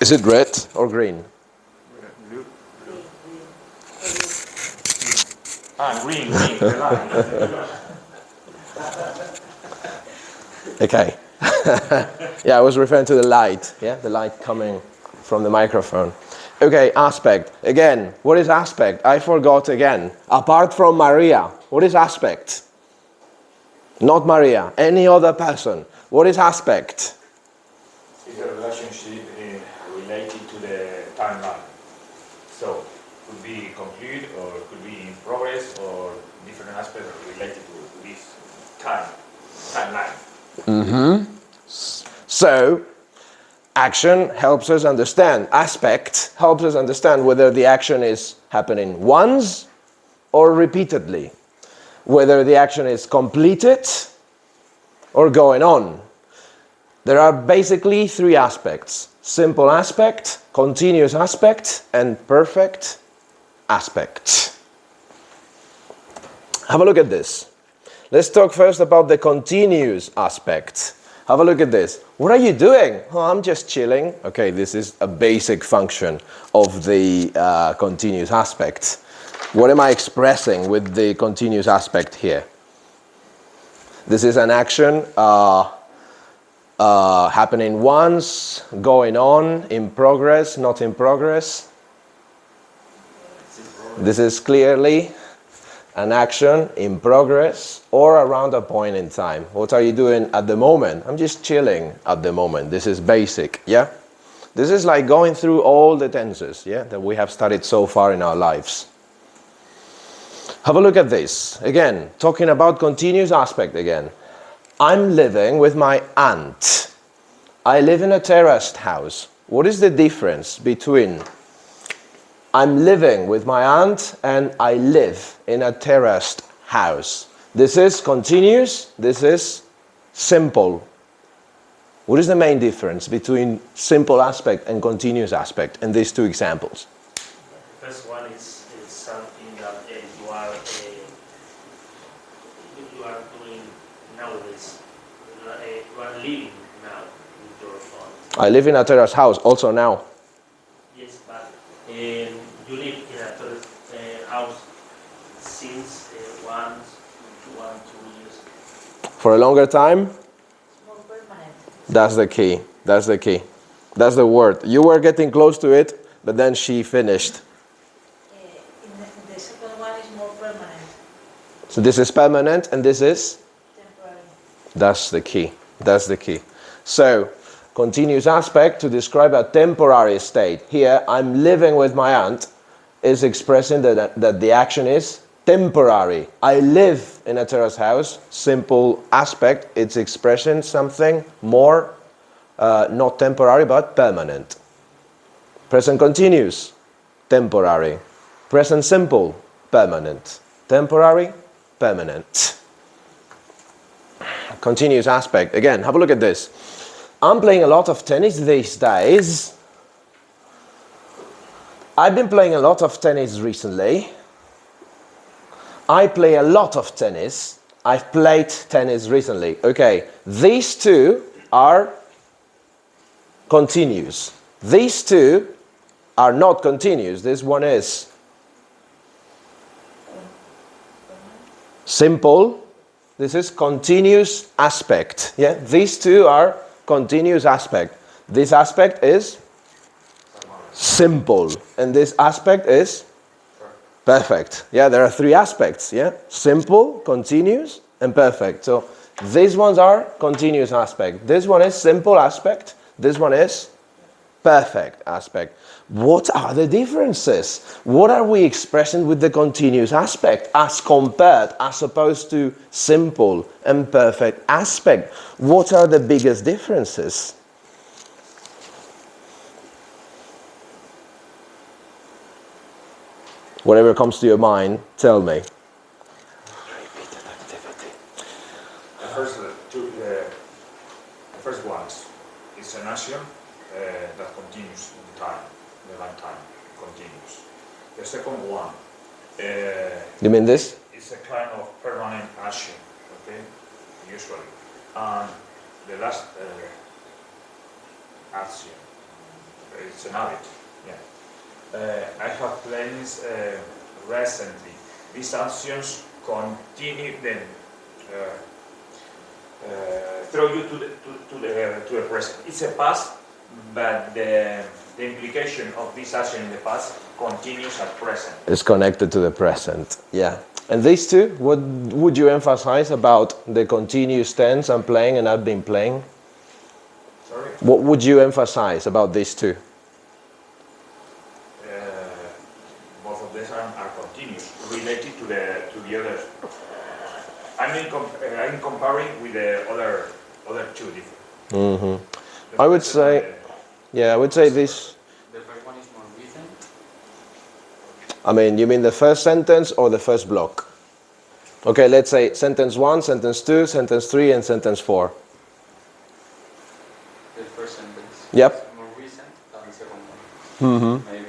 Is it red or green? Blue. Green, the line. Okay. Yeah, I was referring to the light. Yeah, the light coming from the microphone. Okay, aspect. Again, what is aspect? I forgot again. Apart from Maria, what is aspect? Not Maria, any other person. What is aspect? It's a relationship related to the timeline. So, could be complete or could be in progress or different aspects related to this timeline. So, action helps us understand. Aspect helps us understand whether the action is happening once or repeatedly. Whether the action is completed or going on. There are basically three aspects: simple aspect, continuous aspect, and perfect aspect. Have a look at this. Let's talk first about the continuous aspect. Have a look at this. What are you doing? Oh, I'm just chilling. Okay, this is a basic function of the continuous aspect. What am I expressing with the continuous aspect here? This is an action happening once, going on, in progress, not in progress. This is clearly an action in progress or around a point in time. What are you doing at the moment? I'm just chilling at the moment. This is basic, yeah? This is like going through all the tenses, yeah, that we have studied so far in our lives. Have a look at this. Again, talking about continuous aspect again. I'm living with my aunt. I live in a terraced house. What is the difference between I'm living with my aunt and I live in a terraced house? This is continuous, this is simple. What is the main difference between simple aspect and continuous aspect in these two examples? The first one is something that you are doing nowadays. You are living now with your phone. I live in a terraced house also now. Yes, but you live in a terrace house since 2 years. For a longer time? More permanent. That's the key. That's the key. That's the word. You were getting close to it, but then she finished. In the second one is more permanent. So this is permanent and this is? Temporary. That's the key. That's the key. So, continuous aspect to describe a temporary state. Here, I'm living with my aunt is expressing that the action is temporary. I live in a terrace house. Simple aspect. It's expressing something more, not temporary, but permanent. Present continuous, temporary. Present simple, permanent. Temporary, permanent. Continuous aspect. Again, have a look at this. I'm playing a lot of tennis these days. I've been playing a lot of tennis recently. I play a lot of tennis. I've played tennis recently. Okay, these two are continuous. These two are not continuous. This one is simple. This is continuous aspect. Yeah, these two are continuous aspect. This aspect is simple, and this aspect is perfect. Yeah, there are three aspects. Yeah, simple, continuous, and perfect. So these ones are continuous aspect. This one is simple aspect. This one is perfect aspect. What are the differences? What are we expressing with the continuous aspect as compared, as opposed to simple and perfect aspect? What are the biggest differences? Whatever comes to your mind, tell me. Repeated activity. The first one is an action that continues in time, the lifetime continues. The second one You mean this? is a kind of permanent action, okay, usually. And the last action it's an habit. Yeah. I have plans recently. These actions continue then throw you to the present. It's a past, but the implication of this action in the past continues at present. It's connected to the present. Yeah. And these two, what would you emphasize about the continuous tense I'm playing and I've been playing? Sorry? What would you emphasize about these two? Both of these are continuous, related to the others. I'm comparing with the other two different. I would say, yeah, I would say this. The first one is more recent. I mean, you mean the first sentence or the first block? Okay, let's say sentence 1, sentence 2, sentence 3, and sentence 4. The first sentence. Yep. Is more recent than the second one. Maybe.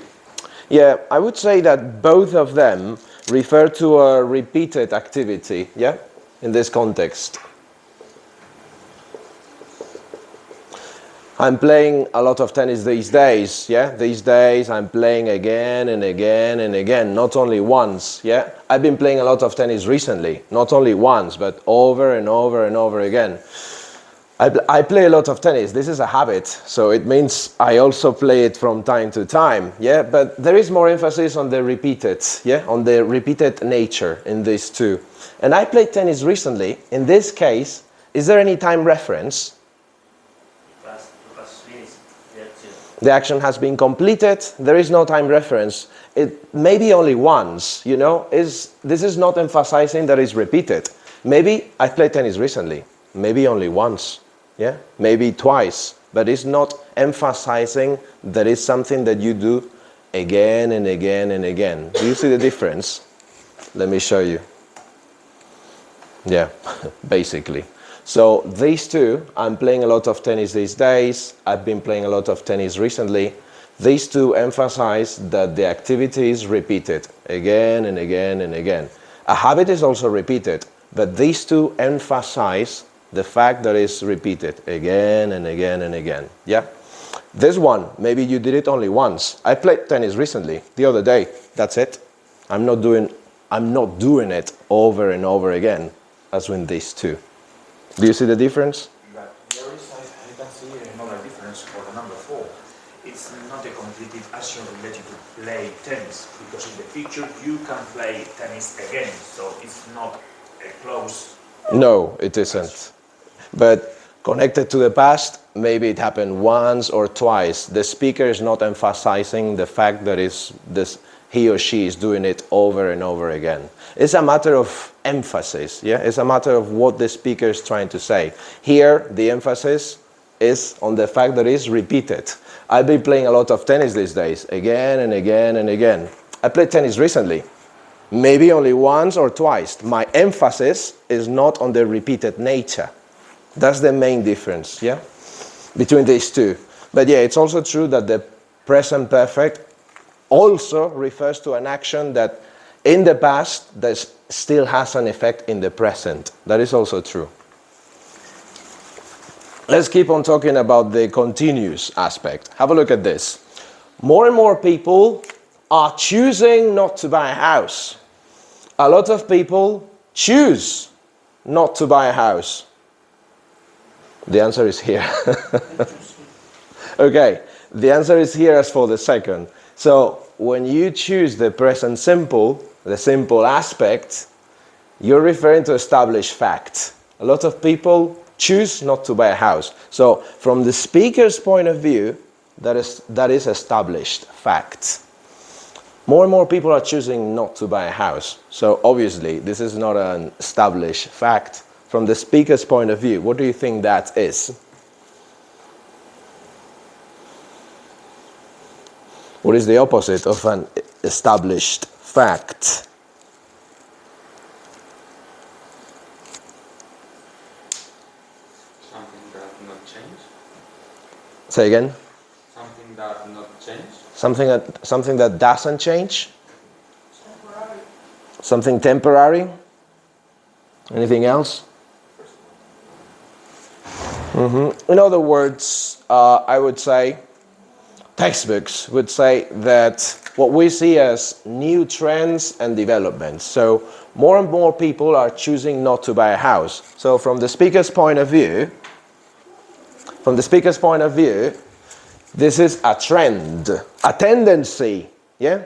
Yeah, I would say that both of them refer to a repeated activity, yeah, in this context. I'm playing a lot of tennis these days, yeah? These days I'm playing again and again and again, not only once, yeah? I've been playing a lot of tennis recently, not only once, but over and over and over again. I play a lot of tennis. This is a habit, so it means I also play it from time to time, yeah? But there is more emphasis on the repeated, yeah? On the repeated nature in these two. And I played tennis recently. In this case, is there any time reference? The action has been completed. There is no time reference. It maybe only once, you know. This is not emphasizing that it's repeated. Maybe I played tennis recently. Maybe only once, yeah. Maybe twice. But it's not emphasizing that it's something that you do again and again and again. Do you see the difference? Let me show you. Yeah, basically. So these two, I'm playing a lot of tennis these days. I've been playing a lot of tennis recently. These two emphasize that the activity is repeated again and again and again. A habit is also repeated, but these two emphasize the fact that it's repeated again and again and again. Yeah? This one, maybe you did it only once. I played tennis recently, the other day. That's it. I'm not doing it over and over again, as with these two. Do you see the difference? But there is, I can see another difference for the number 4. It's not a completed action related to play tennis, because in the future you can play tennis again, so it's not a close. No, it isn't. But connected to the past, maybe it happened once or twice. The speaker is not emphasizing the fact that he or she is doing it over and over again. It's a matter of emphasis, yeah? It's a matter of what the speaker is trying to say. Here, the emphasis is on the fact that it's repeated. I've been playing a lot of tennis these days, again and again and again. I played tennis recently, maybe only once or twice. My emphasis is not on the repeated nature. That's the main difference, yeah, between these two. But yeah, it's also true that the present perfect also refers to an action that in the past that still has an effect in the present. That is also true. Let's keep on talking about the continuous aspect. Have a look at this. More and more people are choosing not to buy a house. A lot of people choose not to buy a house. The answer is here. Okay, the answer is here as for the second. So when you choose the present simple, the simple aspect, you're referring to established fact. A lot of people choose not to buy a house. So from the speaker's point of view, that is established fact. More and more people are choosing not to buy a house. So obviously, this is not an established fact. From the speaker's point of view, what do you think that is? What is the opposite of an established fact? Something that not change. Say again? Something that not change. Something that doesn't change? Temporary. Something temporary? Anything else? In other words, I would say textbooks would say that what we see as new trends and developments. So more and more people are choosing not to buy a house. So from the speaker's point of view, this is a trend, a tendency, yeah?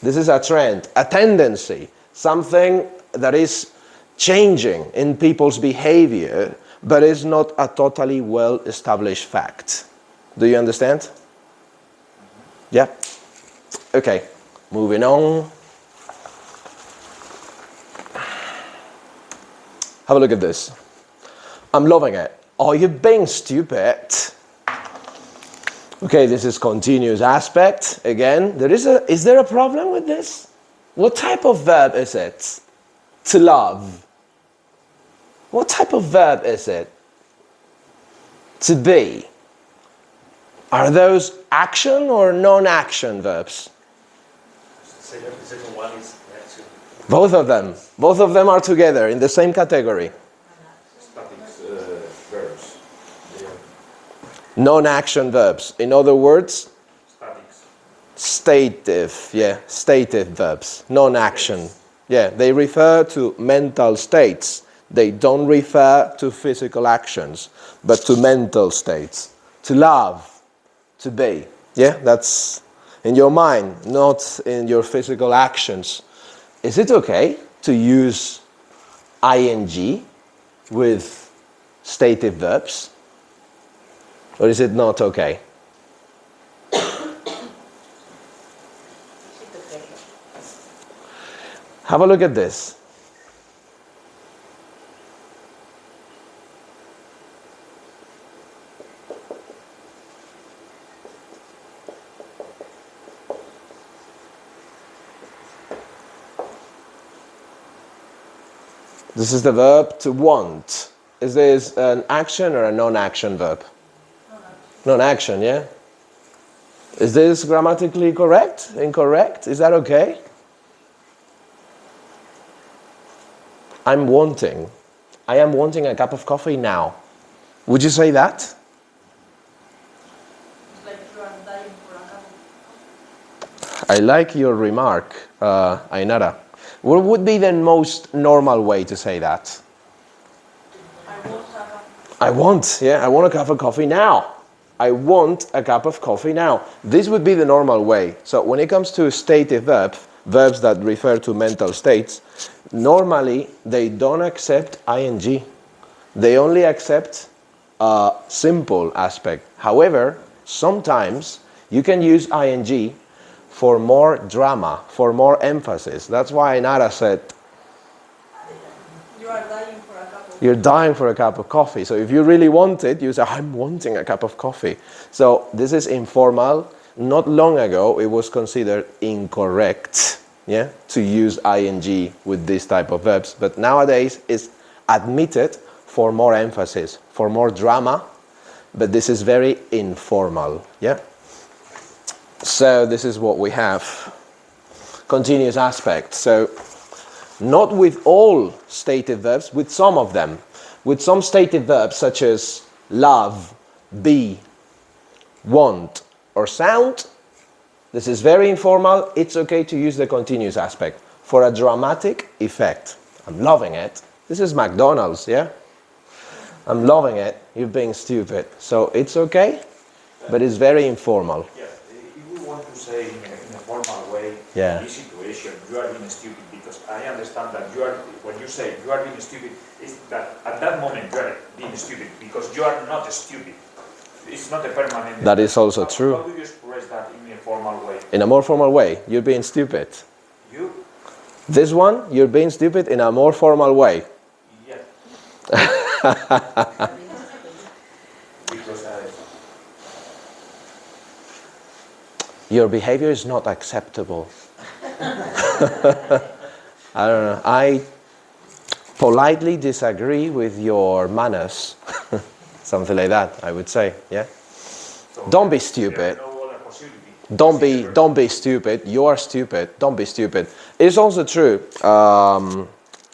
This is a trend, a tendency, something that is changing in people's behavior, but is not a totally well-established fact. Do you understand? Yeah? Okay, moving on. Have a look at this. I'm loving it. Are you being stupid? Okay, this is continuous aspect. Again, is there a problem with this? What type of verb is it? To love. What type of verb is it? To be. Are those action or non-action verbs? The second one is action. Both of them. Both of them are together in the same category. Static verbs. Non-action verbs. In other words, Statics. stative. Yeah, stative verbs. Non-action. Yeah, they refer to mental states. They don't refer to physical actions, but to mental states. To love. To be. Yeah, that's in your mind, not in your physical actions. Is it okay to use ing with stative verbs? Or is it not okay? Is it okay? Have a look at this. This is the verb to want. Is this an action or a non-action verb? Non-action, yeah? Is this grammatically correct? Incorrect? Is that okay? I am wanting a cup of coffee now. Would you say that? It's like you are dying for a cup of I like your remark, Ainara. What would be the most normal way to say that? I want a cup of coffee now. I want a cup of coffee now. This would be the normal way. So when it comes to stative verbs that refer to mental states, normally they don't accept ing. They only accept a simple aspect. However, sometimes you can use ing for more drama, for more emphasis. That's why Nara said, You are dying for a cup of you're dying for a cup of coffee. So if you really want it, you say, I'm wanting a cup of coffee. So this is informal. Not long ago, it was considered incorrect, yeah, to use ing with this type of verbs. But nowadays, it's admitted for more emphasis, for more drama. But this is very informal, yeah. So this is what we have. Continuous aspect. So not with all stative verbs, with some of them. With some stative verbs such as love, be, want, or sound, this is very informal. It's okay to use the continuous aspect for a dramatic effect. I'm loving it. This is McDonald's, yeah? I'm loving it. You're being stupid. So it's okay, but it's very informal. Yeah, if we want to say in a formal way, Yeah. in this situation, you are being stupid, because I understand that when you say you are being stupid, is that at that moment you are being stupid because you are not stupid. It's not a permanent. That is also true. How do you express that in a formal way? In a more formal way, you're being stupid. You? This one, you're being stupid in a more formal way. Yeah. Because Your behavior is not acceptable. I don't know. I politely disagree with your manners. Something like that, I would say. Yeah. so Don't be there's stupid. no other possibility. Don't be stupid. You are stupid. Don't be stupid. It is also true,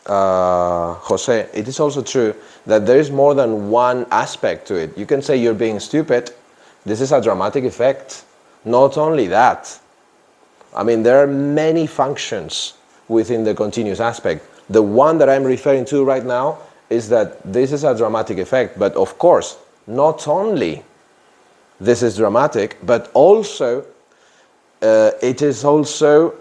Jose. It is also true that there is more than one aspect to it. You can say you're being stupid. This is a dramatic effect. Not only that, I mean, there are many functions within the continuous aspect. The one that I'm referring to right now is that this is a dramatic effect, but of course, not only this is dramatic, but also it is also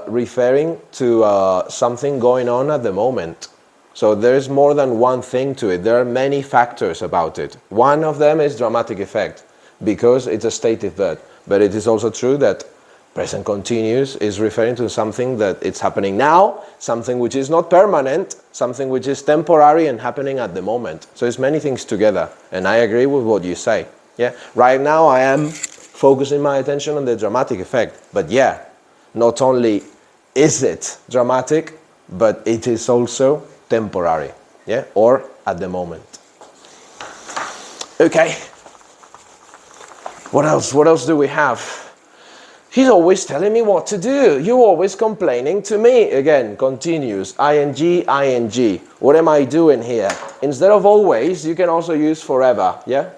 referring to something going on at the moment. So there's more than one thing to it. There are many factors about it. One of them is dramatic effect, because it's a stative verb. But it is also true that present continuous is referring to something that it's happening now, something which is not permanent, something which is temporary and happening at the moment. So it's many things together. And I agree with what you say. Yeah. Right now I am focusing my attention on the dramatic effect. But yeah, not only is it dramatic, but it is also temporary. Yeah, or at the moment. Okay. What else? What else do we have? He's always telling me what to do. You're always complaining to me. Again, continuous. ing, ing. What am I doing here? Instead of always, you can also use forever. Yeah?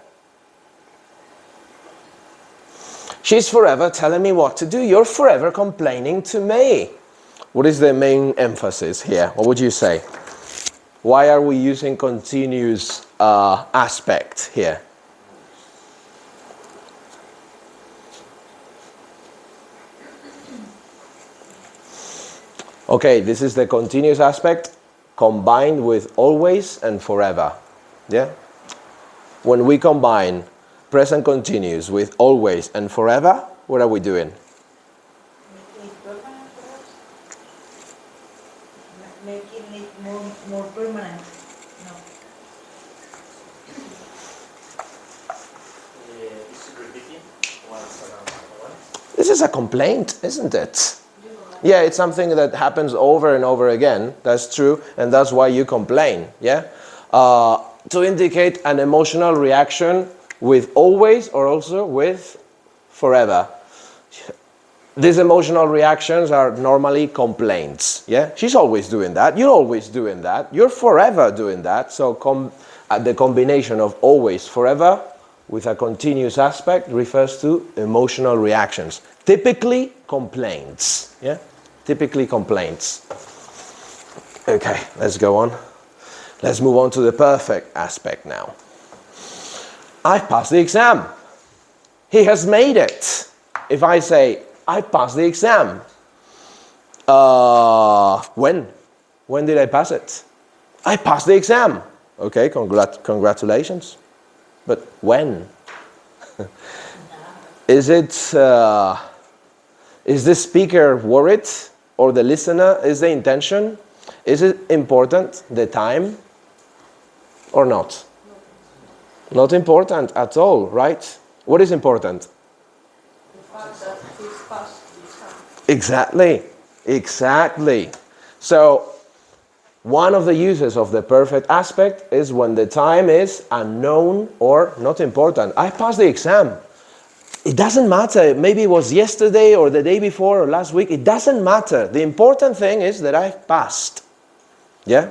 She's forever telling me what to do. You're forever complaining to me. What is the main emphasis here? What would you say? Why are we using continuous aspect here? Okay, this is the continuous aspect combined with always and forever. Yeah? When we combine present continuous with always and forever, what are we doing? Making it more permanent. No. Is it repeating once and once? This is a complaint, isn't it? Yeah, it's something that happens over and over again. That's true, and that's why you complain. Yeah, to indicate an emotional reaction with always or also with forever. These emotional reactions are normally complaints. Yeah, she's always doing that. You're always doing that. You're forever doing that. So the combination of always, forever, with a continuous aspect refers to emotional reactions. Typically complaints. Yeah. Typically complaints. Okay, let's go on. Let's move on to the perfect aspect now. I've passed the exam. He has made it. If I say, I passed the exam. When? When did I pass it? I passed the exam. Okay, congratulations. But when? Is the speaker worried? Or the listener? Is the intention? Is it important, the time? Or not? Not important at all, right? What is important? The fact that it's past the exam. Exactly. Exactly. So, one of the uses of the perfect aspect is when the time is unknown or not important. I passed the exam. It doesn't matter. Maybe it was yesterday or the day before or last week. It doesn't matter. The important thing is that I've passed. Yeah?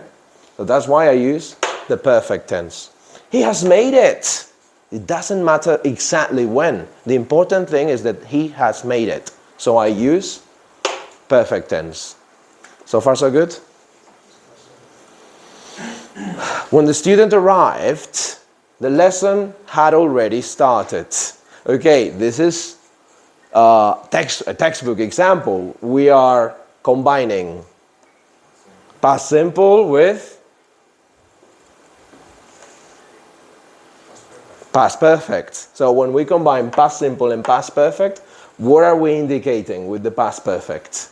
So that's why I use the perfect tense. He has made it. It doesn't matter exactly when. The important thing is that he has made it. So I use perfect tense. So far so good? When the student arrived, the lesson had already started. Okay, this is a textbook example. We are combining past simple with past perfect. So when we combine past simple and past perfect, what are we indicating with the past perfect?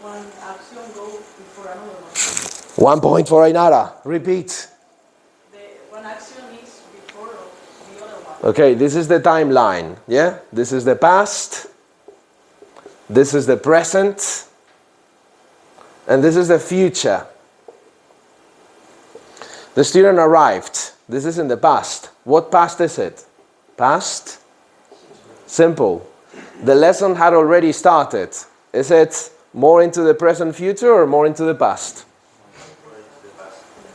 One action goes before another one. 1 point for Ainara. Repeat. One action is before the other one. Okay, this is the timeline. Yeah? This is the past. This is the present. And this is the future. The student arrived. This is in the past. What past is it? Past simple. The lesson had already started. Is it more into the present future or more into the past?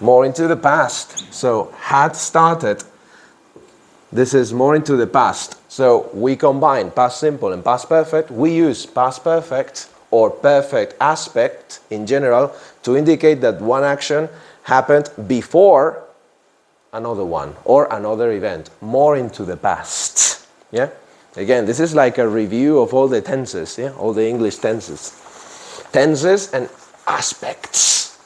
more into the past. So had started. This is more into the past. So we combine past simple and past perfect. We use past perfect or perfect aspect in general to indicate that one action happened before another one or another event, more into the past. Yeah? Again, this is like a review of all the tenses, yeah? All the English tenses. Tenses and aspects.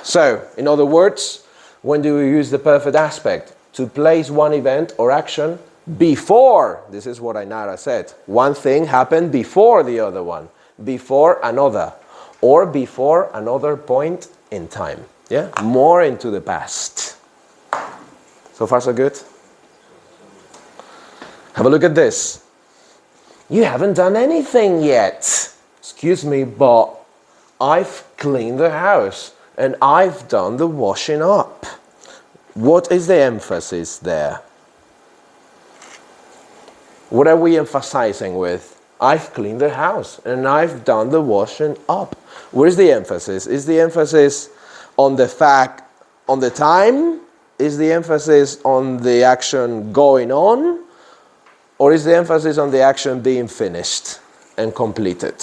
So, in other words, when do we use the perfect aspect? To place one event or action before, this is what Ainara said, one thing happened before the other one, before another, or before another point in time. Yeah, more into the past. So far so good? Have a look at this. You haven't done anything yet. Excuse me, but I've cleaned the house and I've done the washing up. What is the emphasis there? What are we emphasizing with? I've cleaned the house and I've done the washing up. Where's the emphasis? Is the emphasis on the fact, on the time? Is the emphasis on the action going on? Or is the emphasis on the action being finished and completed?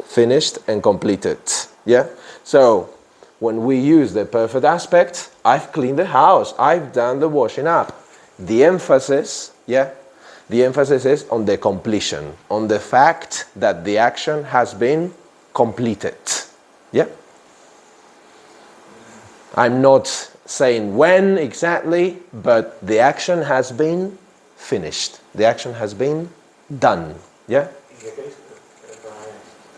Finished and completed. Yeah? So, when we use the perfect aspect, I've cleaned the house, I've done the washing up. The emphasis, yeah? The emphasis is on the completion, on the fact that the action has been completed. Yeah? I'm not saying when exactly, but the action has been finished. The action has been done. Yeah? In the case,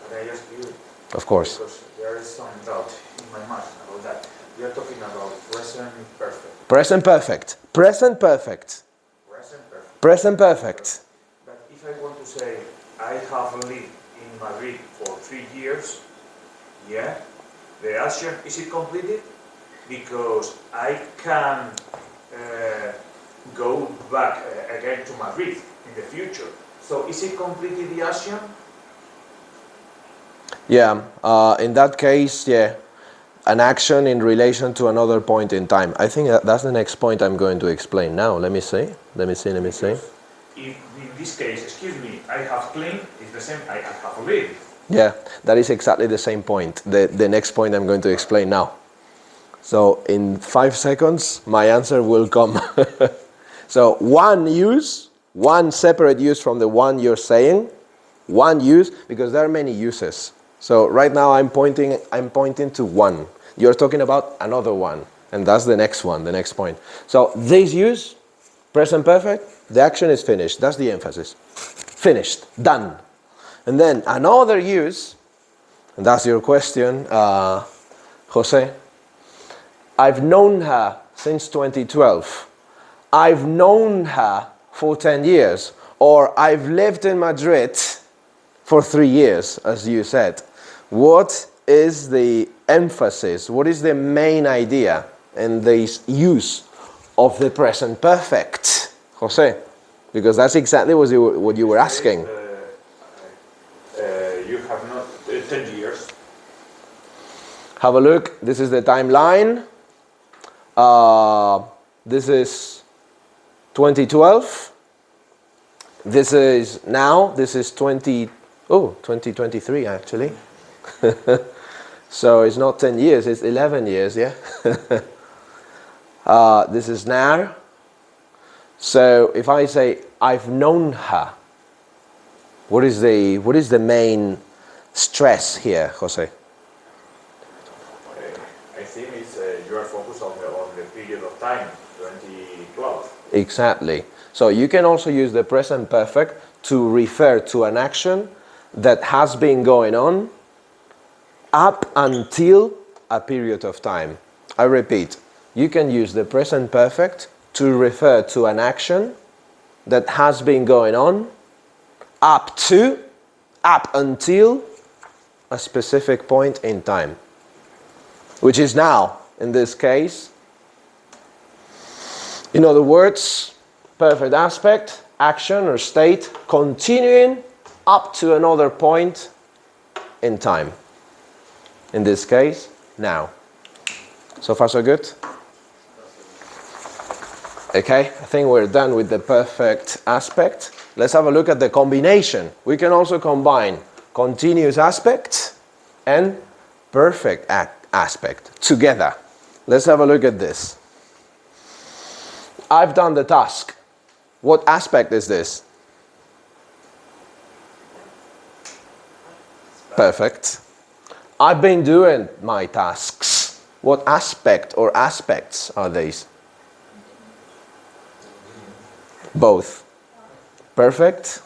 can I ask you? Of course. Because there is some doubt in my mind about that. We are talking about present perfect. Present perfect. Present perfect. Present perfect. Present perfect. But if I want to say, I have lived in Madrid for 3 years, yeah, the action, is it completed? Because I can go back again to Madrid in the future. So is it completed the action? Yeah, in that case, yeah, an action in relation to another point in time. I think that's the next point I'm going to explain now. Let me see. If in this case, excuse me, I have cleaned, it's the same, I have lived. Yeah, that is exactly the same point. The next point I'm going to explain now. So in 5 seconds, my answer will come. So one use, one separate use from the one you're saying, one use, because there are many uses. So right now I'm pointing to one. You're talking about another one, and that's the next one, the next point. So this use, present perfect, the action is finished. That's the emphasis. Finished, done. And then another use, and that's your question, Jose. I've known her since 2012. I've known her for 10 years. Or I've lived in Madrid for 3 years, as you said. What is the emphasis? What is the main idea in this use of the present perfect, Jose? Because that's exactly what you were asking. You have not 10 years. Have a look. This is the timeline. This is 2012. This is now. This is 2023 actually. So it's not 10 years, it's 11 years, yeah? This is now. So if I say, I've known her, what is the main stress here, Jose? I think it's you are focused on the period of time, 2012. Exactly. So you can also use the present perfect to refer to an action that has been going on up until a period of time. I repeat, you can use the present perfect to refer to an action that has been going on up until a specific point in time, which is now, in this case. In other words, perfect aspect, action or state, continuing up to another point in time. In this case, now. So far so good? Okay, I think we're done with the perfect aspect. Let's have a look at the combination. We can also combine continuous aspect and perfect aspect together. Let's have a look at this. I've done the task. What aspect is this? Perfect. I've been doing my tasks. What aspect or aspects are these? Both. Perfect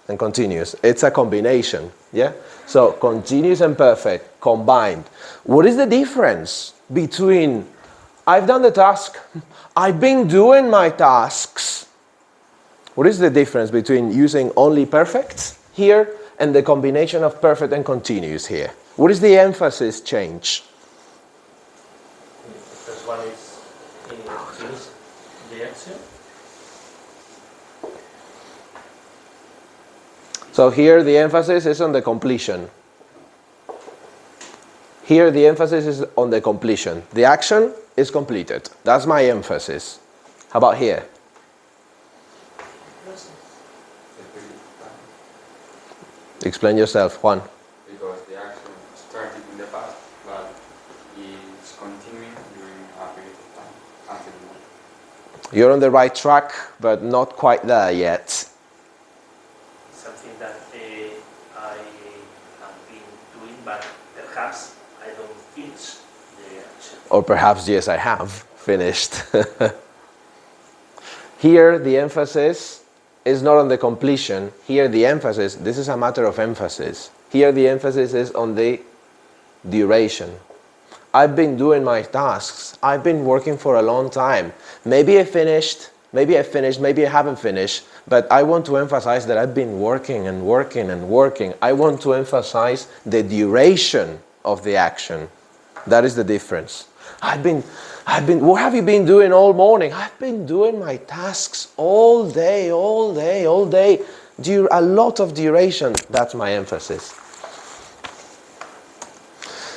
and continuous. It's a combination, yeah? So continuous and perfect combined. What is the difference between I've done the task, I've been doing my tasks? What is the difference between using only perfect here and the combination of perfect and continuous here? What is the emphasis change? The first one is finish the action. So here the emphasis is on the completion. Here the emphasis is on the completion. The action is completed. That's my emphasis. How about here? Explain yourself, Juan. Because the action started in the past, but is continuing during a period of time until now. You're on the right track, but not quite there yet. Something that I have been doing, but perhaps I don't finish the action. Or perhaps, yes, I have finished. Here, the emphasis is not on the completion. Here, the emphasis, this is a matter of emphasis. Here, the emphasis is on the duration. I've been doing my tasks. I've been working for a long time. Maybe I finished, maybe I haven't finished, but I want to emphasize that I've been working and working and working. I want to emphasize the duration of the action. That is the difference. What have you been doing all morning? I've been doing my tasks all day. A lot of duration. That's my emphasis.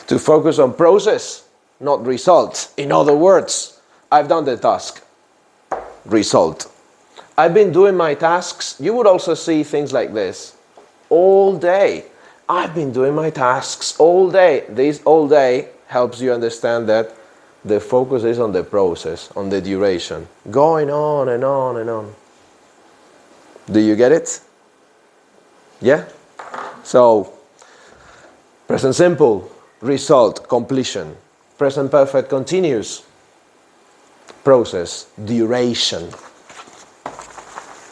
To focus on process, not result. In other words, I've done the task. Result. I've been doing my tasks. You would also see things like this. All day. I've been doing my tasks all day. This all day helps you understand that the focus is on the process, on the duration. Going on and on and on. Do you get it? Yeah? So, present simple, result, completion. Present perfect, continuous. Process, duration.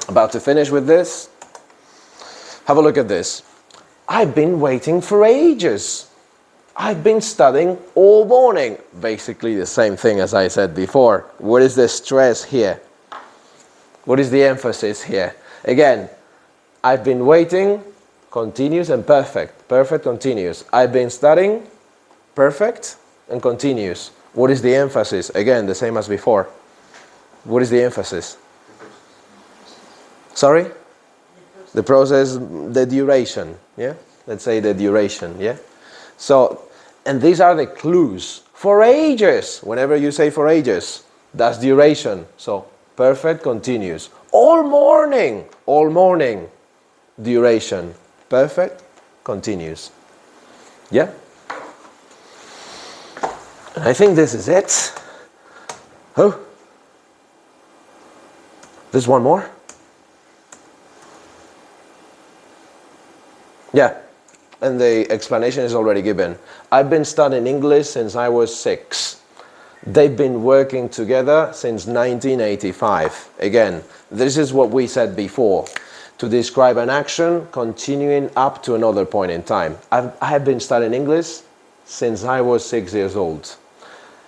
About to finish with this. Have a look at this. I've been waiting for ages. I've been studying all morning. Basically the same thing as I said before. What is the stress here? What is the emphasis here? Again, I've been waiting, continuous and perfect. Perfect, continuous. I've been studying, perfect and continuous. What is the emphasis? Again, the same as before. What is the emphasis? Sorry? The process, the duration. Yeah? Let's say the duration. Yeah? So, and these are the clues. For ages. Whenever you say for ages, that's duration. So, perfect, continuous. All morning. Duration. Perfect, continuous. Yeah? I think this is it. Oh. There's one more. Yeah. And the explanation is already given. I've been studying English since I was 6. They've been working together since 1985. Again, this is what we said before. To describe an action continuing up to another point in time. I have been studying English since I was 6 years old.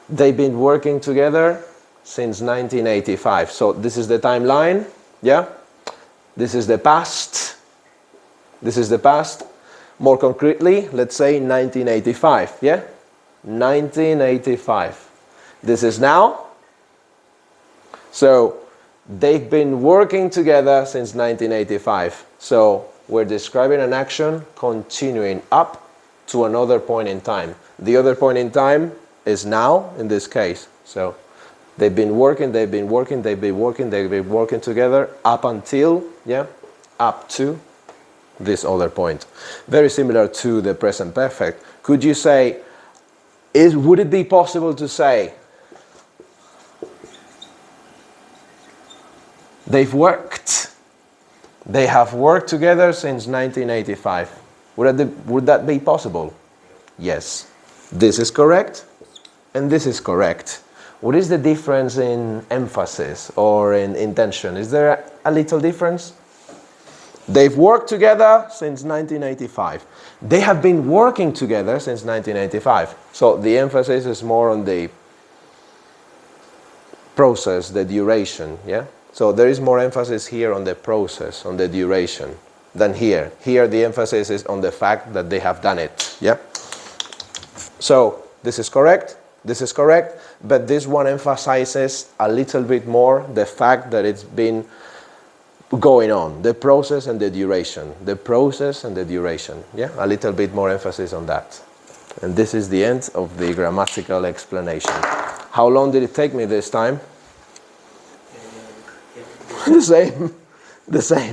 They've been working together since 1985. So this is the timeline. Yeah? This is the past. This is the past. More concretely, let's say 1985, yeah? 1985. This is now. So, they've been working together since 1985. So, we're describing an action continuing up to another point in time. The other point in time is now, in this case. So they've been working together up until, up to this other point. Very similar to the present perfect. Could you say, would it be possible to say, they have worked together since 1985? Would that be possible? Yes. This is correct, and this is correct. What is the difference in emphasis or in intention? Is there a little difference? They've worked together since 1985. They have been working together since 1985. So the emphasis is more on the process, the duration, yeah? So there is more emphasis here on the process, on the duration, than here. Here the emphasis is on the fact that they have done it, yeah? So this is correct, but this one emphasizes a little bit more the fact that it's been going on, the process and the duration, yeah? A little bit more emphasis on that. And this is the end of the grammatical explanation. How long did it take me this time? The same.